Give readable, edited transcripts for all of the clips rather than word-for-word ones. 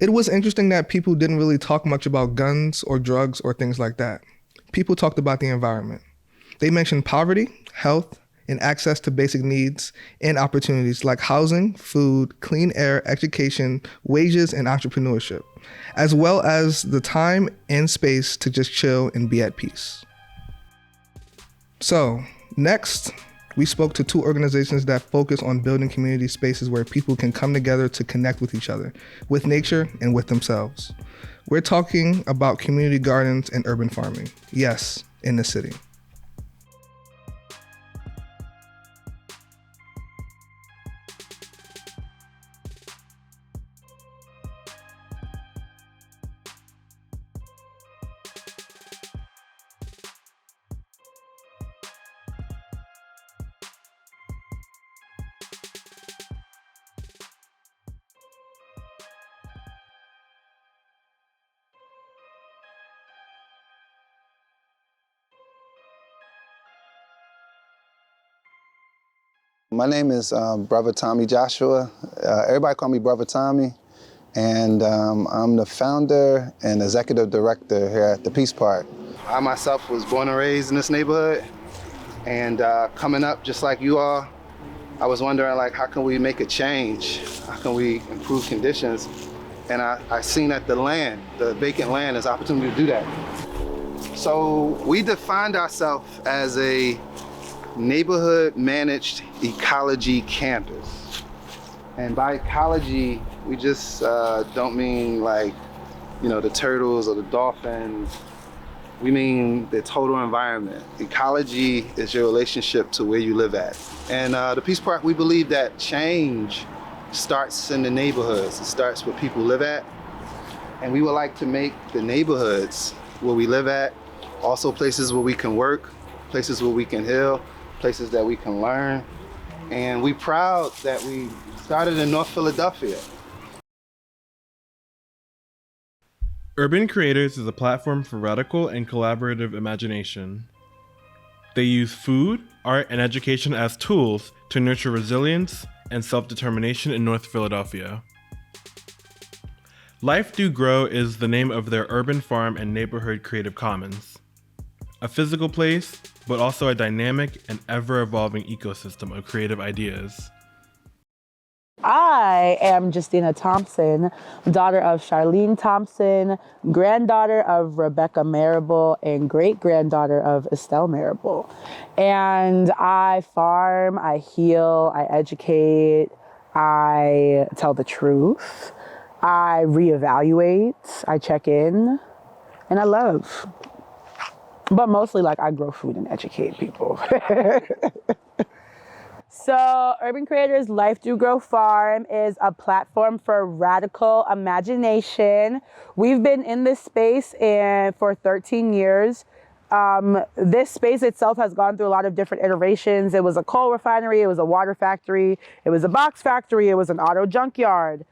It was interesting that people didn't really talk much about guns or drugs or things like that. People talked about the environment. They mentioned poverty, health, and access to basic needs and opportunities like housing, food, clean air, education, wages, and entrepreneurship, as well as the time and space to just chill and be at peace. So, next, we spoke to two organizations that focus on building community spaces where people can come together to connect with each other, with nature, and with themselves. We're talking about community gardens and urban farming. Yes, in the city. My name is Brother Tommy Joshua. Everybody call me Brother Tommy. And I'm the founder and executive director here at the Peace Park. I myself was born and raised in this neighborhood. And coming up just like you are, I was wondering, like, how can we make a change? How can we improve conditions? And I seen that the vacant land, is opportunity to do that. So we defined ourselves as a neighborhood managed ecology campus. And by ecology, we just don't mean like, the turtles or the dolphins. We mean the total environment. Ecology is your relationship to where you live at. And the Peace Park, we believe that change starts in the neighborhoods. It starts where people live at. And we would like to make the neighborhoods where we live at also places where we can work, places where we can heal, places that we can learn. And we're proud that we started in North Philadelphia. Urban Creators is a platform for radical and collaborative imagination. They use food, art, and education as tools to nurture resilience and self-determination in North Philadelphia. Life Do Grow is the name of their urban farm and neighborhood creative commons. A physical place, but also a dynamic and ever-evolving ecosystem of creative ideas. I am Justina Thompson, daughter of Charlene Thompson, granddaughter of Rebecca Marable, and great-granddaughter of Estelle Marable. And I farm, I heal, I educate, I tell the truth, I reevaluate, I check in, and I love. But mostly, I grow food and educate people. So Urban Creators Life Do Grow Farm is a platform for radical imagination. We've been in this space for 13 years. This space itself has gone through a lot of different iterations. It was a coal refinery, it was a water factory, it was a box factory, it was an auto junkyard.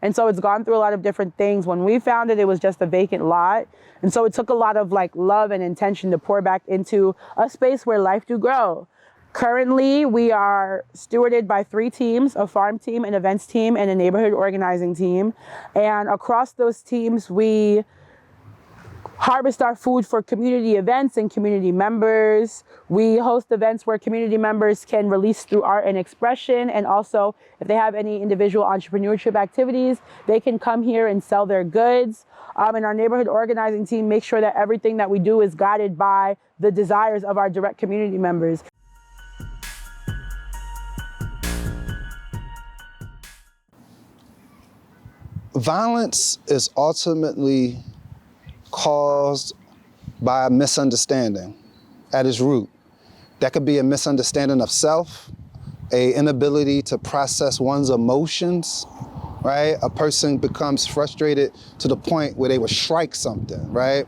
And so it's gone through a lot of different things. When we found it, it was just a vacant lot. And so it took a lot of love and intention to pour back into a space where life do grow. Currently, we are stewarded by 3 teams, a farm team, an events team, and a neighborhood organizing team. And across those teams, we harvest our food for community events and community members. We host events where community members can release through art and expression. And also, if they have any individual entrepreneurship activities, they can come here and sell their goods. And our neighborhood organizing team makes sure that everything that we do is guided by the desires of our direct community members. Violence is ultimately caused by a misunderstanding at its root. That could be a misunderstanding of self, an inability to process one's emotions, right? A person becomes frustrated to the point where they would strike something, right?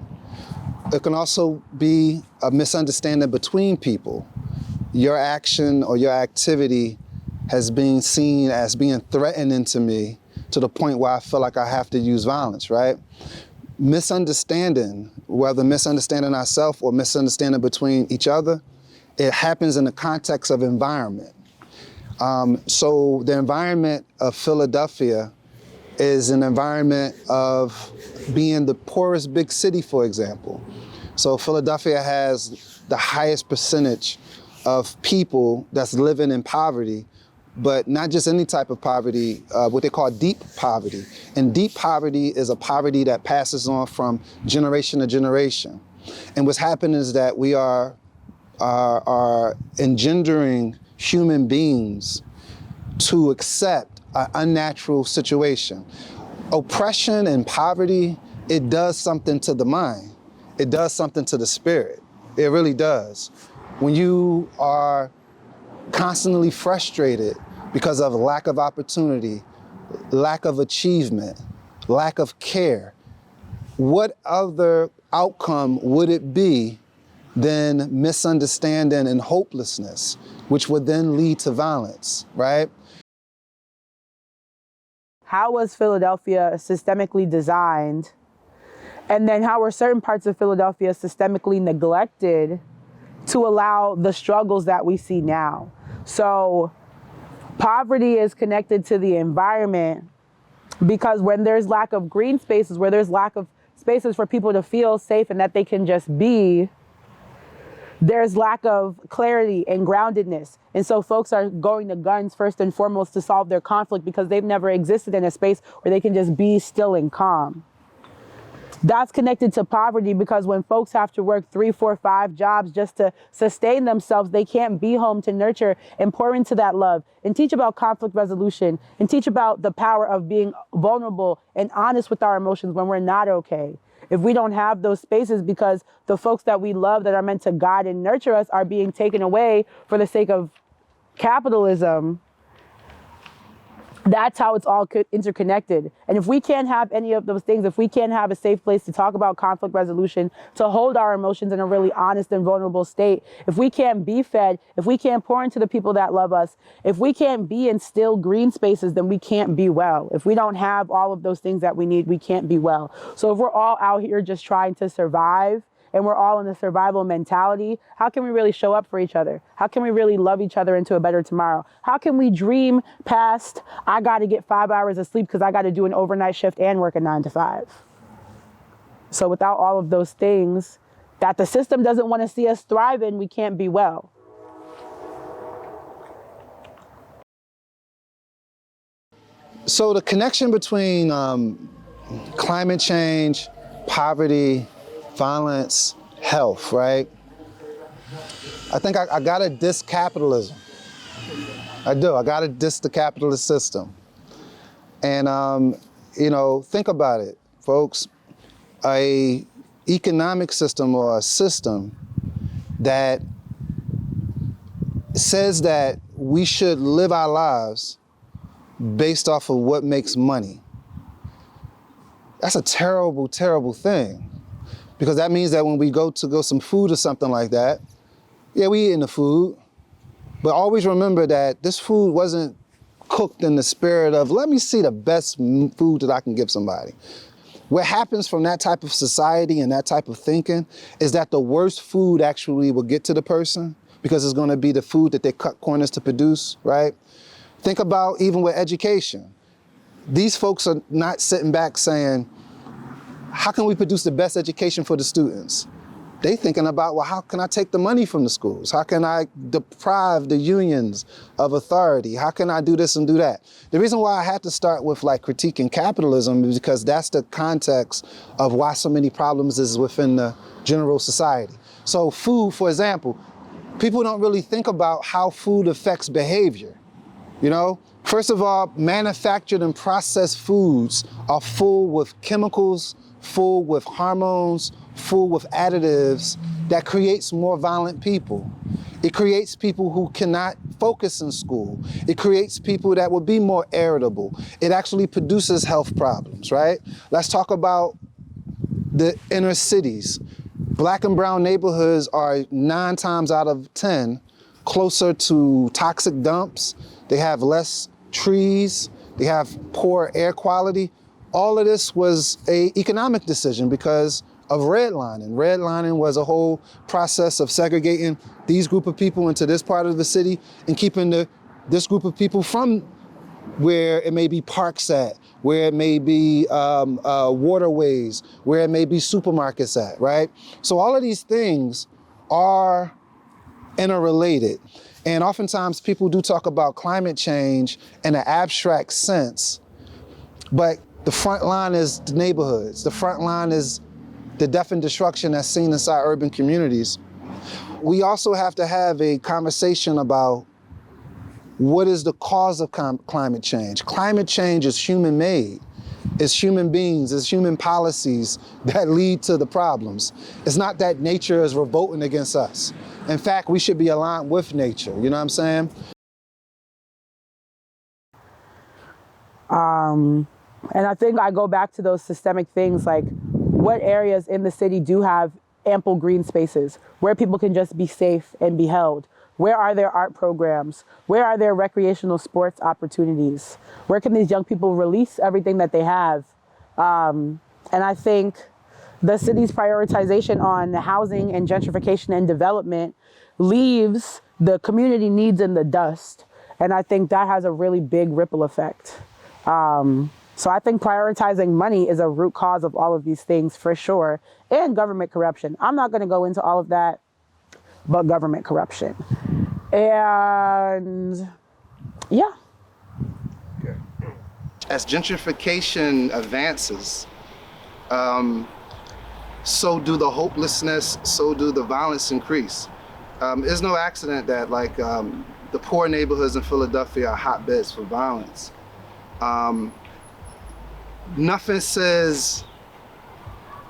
It can also be a misunderstanding between people. Your action or your activity has been seen as being threatening to me to the point where I feel like I have to use violence, right? Misunderstanding, whether misunderstanding ourselves or misunderstanding between each other, it happens in the context of environment. So the environment of Philadelphia is an environment of being the poorest big city, for example. So Philadelphia has the highest percentage of people that's living in poverty, but not just any type of poverty, what they call deep poverty. And deep poverty is a poverty that passes on from generation to generation. And what's happening is that we are engendering human beings to accept an unnatural situation. Oppression and poverty, it does something to the mind. It does something to the spirit. It really does. When you are constantly frustrated because of lack of opportunity, lack of achievement, lack of care, what other outcome would it be than misunderstanding and hopelessness, which would then lead to violence, right? How was Philadelphia systemically designed? And then how were certain parts of Philadelphia systemically neglected to allow the struggles that we see now? So poverty is connected to the environment because when there's lack of green spaces, where there's lack of spaces for people to feel safe and that they can just be, there's lack of clarity and groundedness. And so folks are going to guns first and foremost to solve their conflict because they've never existed in a space where they can just be still and calm. That's connected to poverty because when folks have to work 3, 4, 5 jobs just to sustain themselves, they can't be home to nurture and pour into that love and teach about conflict resolution and teach about the power of being vulnerable and honest with our emotions when we're not okay. If we don't have those spaces because the folks that we love that are meant to guide and nurture us are being taken away for the sake of capitalism, that's how it's all interconnected. And if we can't have any of those things, if we can't have a safe place to talk about conflict resolution, to hold our emotions in a really honest and vulnerable state, if we can't be fed, if we can't pour into the people that love us, if we can't be in still green spaces, then we can't be well. If we don't have all of those things that we need, we can't be well. So if we're all out here just trying to survive, and we're all in a survival mentality, how can we really show up for each other? How can we really love each other into a better tomorrow? How can we dream past, I gotta get 5 hours of sleep because I gotta do an overnight shift and work a 9 to 5? So without all of those things that the system doesn't wanna see us thrive in, we can't be well. So the connection between climate change, poverty, violence, health, right? I think I gotta diss capitalism. I do, I gotta diss the capitalist system. And, think about it, folks. A economic system or a system that says that we should live our lives based off of what makes money. That's a terrible, terrible thing. Because that means that when we go some food or something like that, yeah, we eating the food, but always remember that this food wasn't cooked in the spirit of, let me see the best food that I can give somebody. What happens from that type of society and that type of thinking is that the worst food actually will get to the person because it's gonna be the food that they cut corners to produce, right? Think about even with education. These folks are not sitting back saying, how can we produce the best education for the students? They thinking about, well, how can I take the money from the schools? How can I deprive the unions of authority? How can I do this and do that? The reason why I had to start with critiquing capitalism is because that's the context of why so many problems is within the general society. So food, for example, people don't really think about how food affects behavior, First of all, manufactured and processed foods are full with chemicals, full with hormones, full with additives that creates more violent people. It creates people who cannot focus in school. It creates people that will be more irritable. It actually produces health problems, right? Let's talk about the inner cities. Black and brown neighborhoods are 9 times out of 10 closer to toxic dumps. They have less trees. They have poor air quality. All of this was an economic decision because of redlining. Redlining was a whole process of segregating these group of people into this part of the city and keeping this group of people from where it may be parks at, where it may be waterways, where it may be supermarkets at, right? So all of these things are interrelated. And oftentimes people do talk about climate change in an abstract sense, but the front line is the neighborhoods. The front line is the death and destruction that's seen inside urban communities. We also have to have a conversation about what is the cause of climate change. Climate change is human-made. It's human beings, it's human policies that lead to the problems. It's not that nature is revolting against us. In fact, we should be aligned with nature, you know what I'm saying? And I think I go back to those systemic things, like what areas in the city do have ample green spaces where people can just be safe and be held? Where are there art programs? Where are there recreational sports opportunities? Where can these young people release everything that they have? And I think the city's prioritization on housing and gentrification and development leaves the community needs in the dust. And I think that has a really big ripple effect. So I think prioritizing money is a root cause of all of these things for sure, and government corruption. I'm not going to go into all of that, but government corruption. And yeah. As gentrification advances, so do the hopelessness, so do the violence increase. It's no accident that the poor neighborhoods in Philadelphia are hotbeds for violence. Nothing says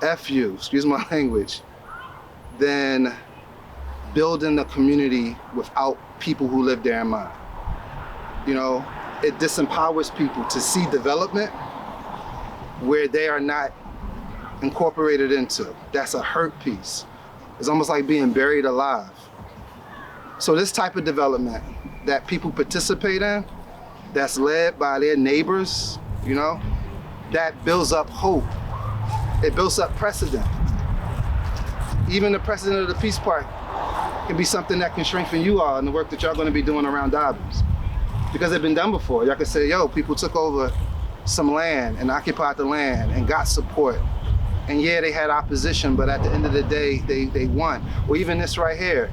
F you, excuse my language, than building a community without people who live there in mind. You know, it disempowers people to see development where they are not incorporated into. That's a hurt piece. It's almost like being buried alive. So this type of development that people participate in, that's led by their neighbors, you know, that builds up hope. It builds up precedent. Even the precedent of the Peace Park can be something that can strengthen you all in the work that y'all gonna be doing around Dobbins. Because it's been done before. Y'all can say, yo, people took over some land and occupied the land and got support. And yeah, they had opposition, but at the end of the day, they won. Or even this right here,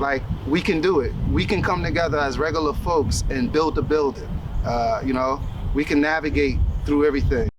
like, we can do it. We can come together as regular folks and build the building. You know, we can navigate through everything.